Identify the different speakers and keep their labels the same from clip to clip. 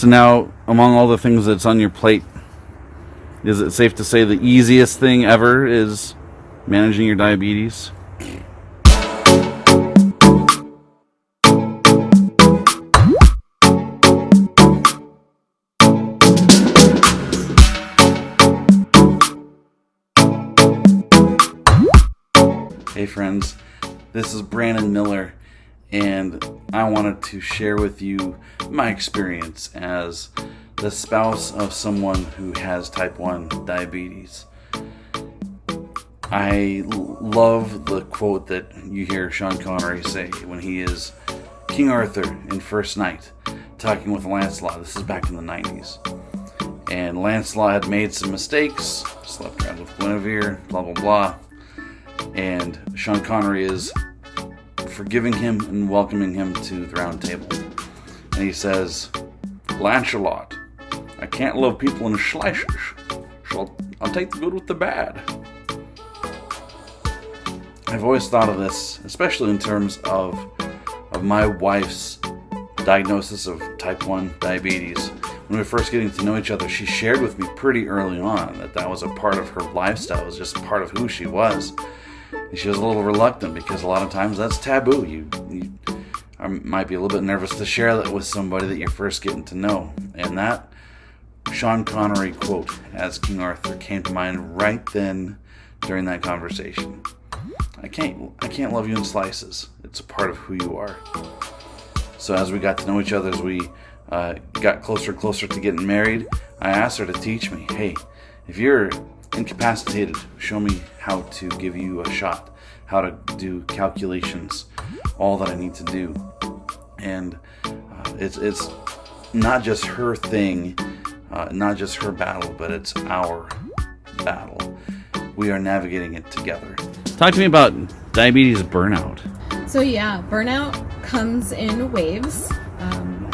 Speaker 1: So now, among all the things that's on your plate, is it safe to say the easiest thing ever is managing your diabetes? Hey friends, this is Brandon Miller, and I wanted to share with you my experience as the spouse of someone who has type 1 diabetes. I love the quote that you hear Sean Connery say when he is King Arthur in First Knight, talking with Lancelot. This is back in the 90s. And Lancelot had made some mistakes, slept around with Guinevere, blah blah blah. And Sean Connery is forgiving him and welcoming him to the round table. And he says, "Lancelot, I can't love people in slices, so I'll take the good with the bad." I've always thought of this, especially in terms of my wife's diagnosis of type 1 diabetes. When we were first getting to know each other, she shared with me pretty early on that was a part of her lifestyle, it was just part of who she was. And she was a little reluctant because a lot of times that's taboo. You might be a little bit nervous to share that with somebody that you're first getting to know. And that Sean Connery quote as King Arthur came to mind right then during that conversation. I can't love you in slices. It's a part of who you are. So as we got to know each other, as we got closer and closer to getting married, I asked her to teach me, hey, if you're incapacitated, show me how to give you a shot, how to do calculations, all that I need to do. And it's not just her thing, not just her battle, but it's our battle. We are navigating it together. Talk to me about diabetes burnout.
Speaker 2: So yeah, burnout comes in waves.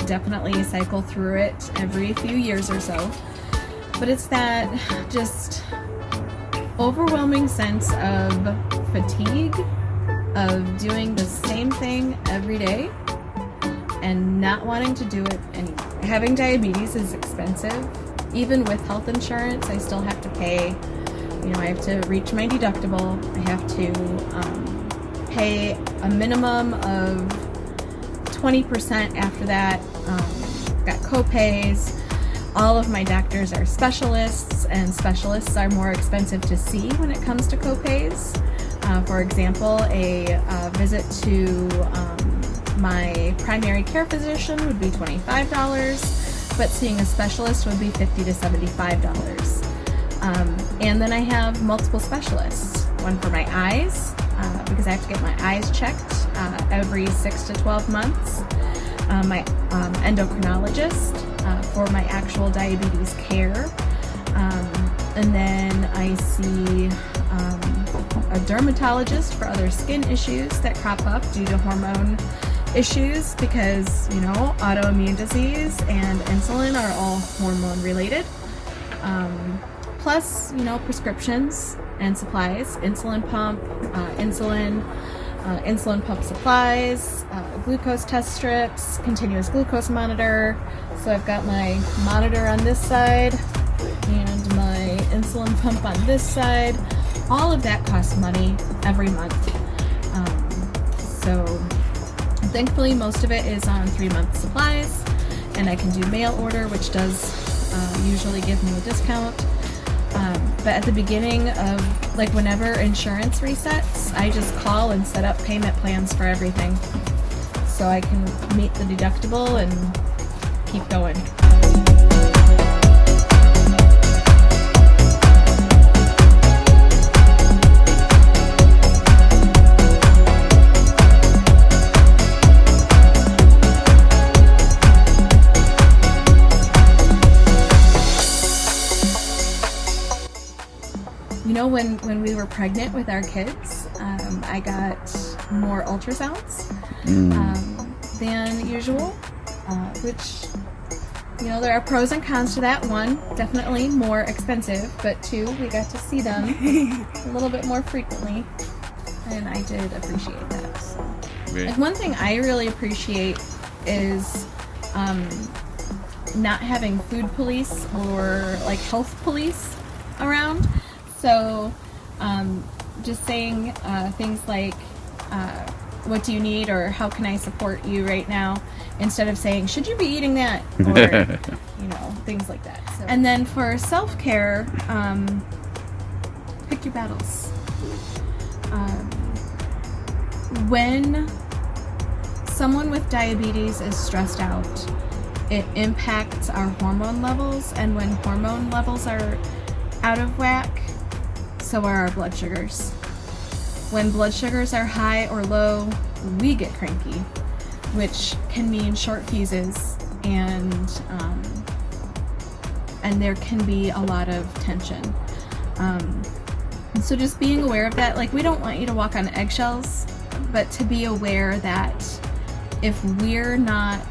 Speaker 2: Definitely cycle through it every few years or so. But it's that just overwhelming sense of fatigue, of doing the same thing every day and not wanting to do it anymore. Having diabetes is expensive. Even with health insurance, I still have to pay. I have to reach my deductible. I have to pay a minimum of 20% after that. Got co-pays. All of my doctors are specialists, and specialists are more expensive to see when it comes to co-pays. For example, a visit to my primary care physician would be $25, but seeing a specialist would be $50 to $75. And then I have multiple specialists. One for my eyes, because I have to get my eyes checked every 6 to 12 months. My endocrinologist for my actual diabetes care. And then I see a dermatologist for other skin issues that crop up due to hormone issues, because, autoimmune disease and insulin are all hormone related. Plus, prescriptions and supplies, insulin pump, insulin pump supplies, glucose test strips, continuous glucose monitor. So I've got my monitor on this side and my insulin pump on this side. All of that costs money every month. So thankfully most of it is on 3-month supplies, and I can do mail order, which does usually give me a discount. But at the beginning of, whenever insurance resets, I just call and set up payment plans for everything so I can meet the deductible and keep going. When we were pregnant with our kids, I got more ultrasounds than usual, which, there are pros and cons to that. One, definitely more expensive, but two, we got to see them a little bit more frequently, and I did appreciate that. So.
Speaker 1: Right.
Speaker 2: One thing I really appreciate is not having food police or like health police around. So just saying things like, what do you need, or how can I support you right now, instead of saying, should you be eating that, or things like that. So, and then for self-care, pick your battles. When someone with diabetes is stressed out, it impacts our hormone levels, and when hormone levels are out of whack, so are our blood sugars. When blood sugars are high or low, we get cranky, which can mean short fuses, and there can be a lot of tension. So just being aware of that, like, we don't want you to walk on eggshells, but to be aware that if we're not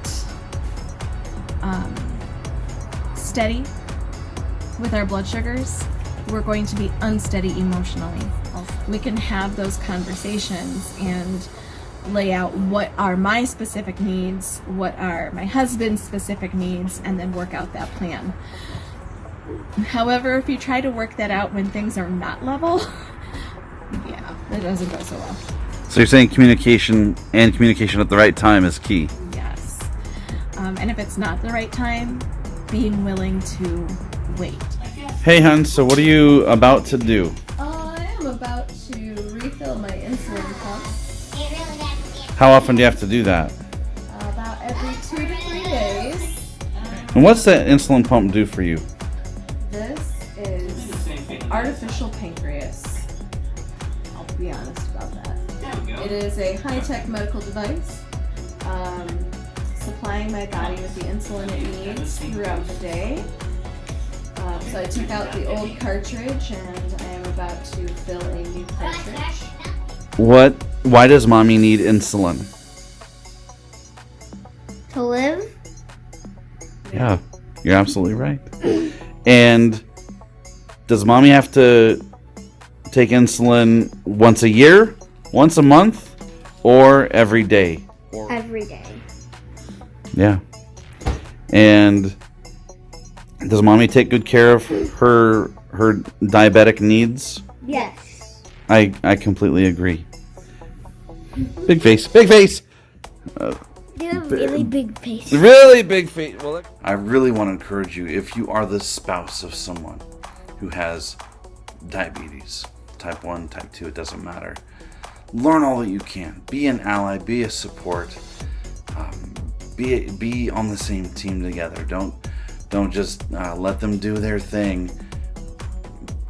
Speaker 2: steady with our blood sugars, we're going to be unsteady emotionally. We can have those conversations and lay out what are my specific needs, what are my husband's specific needs, and then work out that plan. However, if you try to work that out when things are not level, yeah, it doesn't go so well.
Speaker 1: So you're saying communication at the right time is key?
Speaker 2: Yes. And if it's not the right time, being willing to wait.
Speaker 1: Hey, hun, so what are you about to do?
Speaker 2: I am about to refill my insulin pump.
Speaker 1: How often do you have to do that?
Speaker 2: About every 2 to 3 days.
Speaker 1: And what's that insulin pump do for you?
Speaker 2: This is artificial pancreas. I'll be honest about that. It is a high-tech medical device, supplying my body with the insulin it needs throughout the day. So I took out the old cartridge, and I am about to fill a new cartridge.
Speaker 1: Why does mommy need insulin?
Speaker 3: To live?
Speaker 1: Yeah, you're absolutely right. And does mommy have to take insulin once a year, once a month, or every day?
Speaker 3: Every day.
Speaker 1: Yeah. And does mommy take good care of her diabetic needs?
Speaker 3: Yes.
Speaker 1: I completely agree. Big face. Big face!
Speaker 3: You have really big face.
Speaker 1: Really big face. Well, I really want to encourage you, if you are the spouse of someone who has diabetes, type 1, type 2, it doesn't matter. Learn all that you can. Be an ally, be a support. Be on the same team together. Don't just let them do their thing.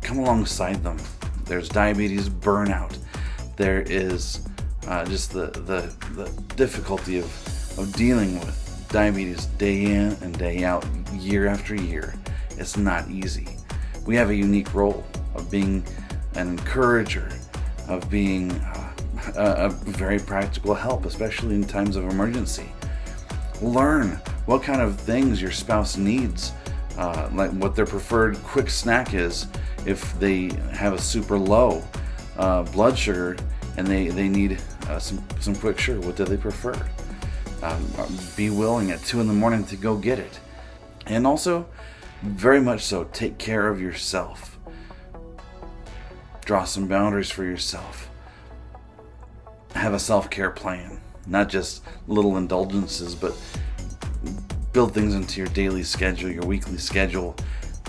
Speaker 1: Come alongside them. There's diabetes burnout. There is just the difficulty of dealing with diabetes day in and day out, year after year. It's not easy. We have a unique role of being an encourager, of being a very practical help, especially in times of emergency. Learn what kind of things your spouse needs, like what their preferred quick snack is if they have a super low blood sugar and they need some quick sugar. What do they prefer? Be willing at 2 a.m. to go get it. And also, very much so, take care of yourself. Draw some boundaries for yourself. Have a self-care plan. Not just little indulgences, but build things into your daily schedule, your weekly schedule,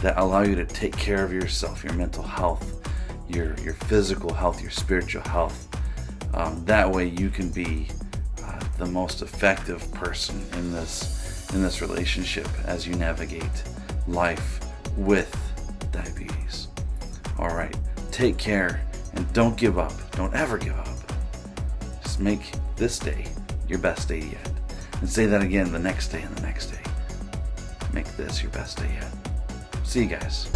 Speaker 1: that allow you to take care of yourself, your mental health, your physical health, your spiritual health. That way you can be the most effective person in this relationship as you navigate life with diabetes. All right, take care and don't give up. Don't ever give up. Just make this day your best day yet. And say that again the next day and the next day. Make this your best day yet. See you guys.